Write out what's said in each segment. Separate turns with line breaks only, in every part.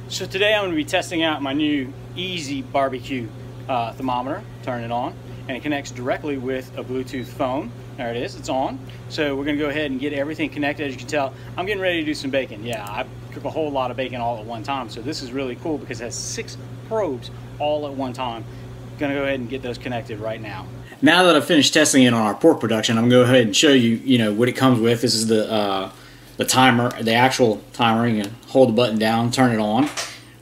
So today I'm going to be testing out my new EasyBBQ thermometer. Turn it on and it connects directly with a Bluetooth phone. There it is, it's on. So we're going to go ahead and get everything connected. As you can tell, I'm getting ready to do some bacon. Yeah, I cook a whole lot of bacon all at one time, so this is really cool because it has 6 probes all at one time. Going to go ahead and get those connected right now. Now that I've finished testing it on our pork production, I'm going to go ahead and show you, what it comes with. This is the timer, the actual timer. You can hold the button down, turn it on.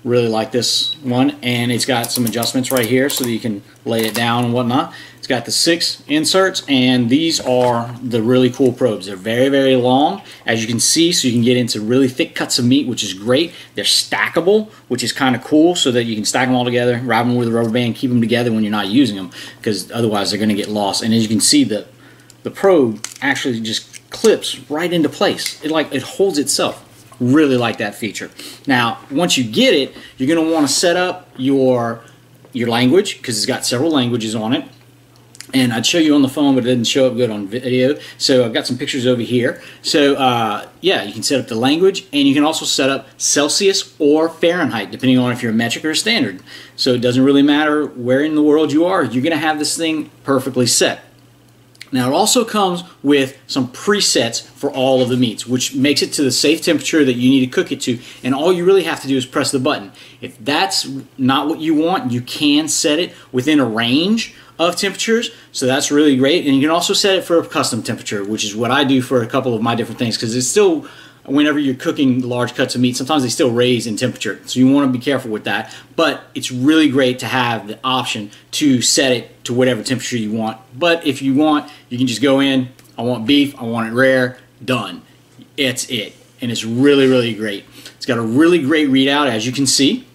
Really like this one, and it's got some adjustments right here so that you can lay it down and whatnot. It's got the 6 inserts, and these are the really cool probes. They're very, very long, as you can see, so you can get into really thick cuts of meat, which is great. They're stackable, which is kind of cool, so that you can stack them all together, wrap them with a rubber band, keep them together when you're not using them, because otherwise they're going to get lost. And as you can see, the probe actually just clips right into place. It holds itself. Really like that feature. Now, once you get it, you're going to want to set up your language, because it's got several languages on it. And I'd show you on the phone, but it didn't show up good on video. So I've got some pictures over here. So yeah, you can set up the language, and you can also set up Celsius or Fahrenheit, depending on if you're a metric or a standard. So it doesn't really matter where in the world you are, you're going to have this thing perfectly set. Now, it also comes with some presets for all of the meats, which makes it to the safe temperature that you need to cook it to, and all you really have to do is press the button. If that's not what you want, you can set it within a range of temperatures, so that's really great. And you can also set it for a custom temperature, which is what I do for a couple of my different things, because it's still, whenever you're cooking large cuts of meat, sometimes they still raise in temperature, so you want to be careful with that. But it's really great to have the option to set it to whatever temperature you want. But if you want, you can just go in, I want beef, I want it rare, done. It's it. And it's really, really great. It's got a really great readout, as you can see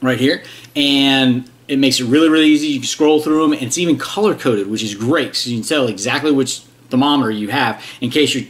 right here, and it makes it really, really easy. You can scroll through them, and it's even color-coded, which is great, so you can tell exactly which thermometer you have in case you're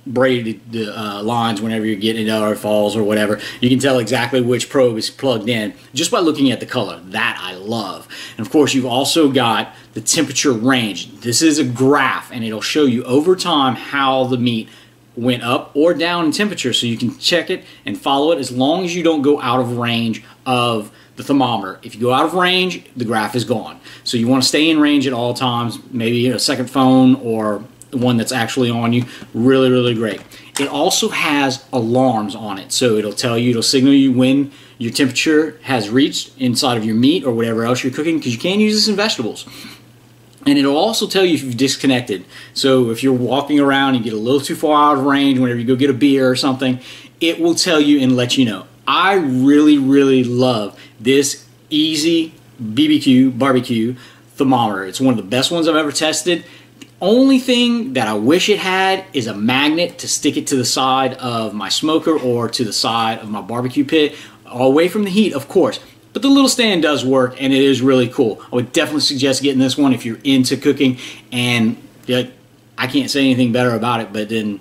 braided the lines whenever you're getting it out or falls or whatever. You can tell exactly which probe is plugged in just by looking at the color. That I love. And of course, you've also got the temperature range. This is a graph, and it'll show you over time how the meat went up or down in temperature, so you can check it and follow it as long as you don't go out of range of the thermometer. If you go out of range, the graph is gone. So you want to stay in range at all times, maybe a second phone or one that's actually on you. Really, really great. It also has alarms on it, so it'll tell you, it'll signal you when your temperature has reached inside of your meat or whatever else you're cooking, because you can use this in vegetables. And it'll also tell you if you've disconnected. So if you're walking around and you get a little too far out of range, whenever you go get a beer or something, it will tell you and let you know. I really, really love this EasyBBQ barbecue thermometer. It's one of the best ones I've ever tested. Only thing that I wish it had is a magnet to stick it to the side of my smoker or to the side of my barbecue pit, away from the heat, of course. But the little stand does work, and it is really cool. I would definitely suggest getting this one if you're into cooking, and I can't say anything better about it, but then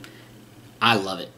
I love it.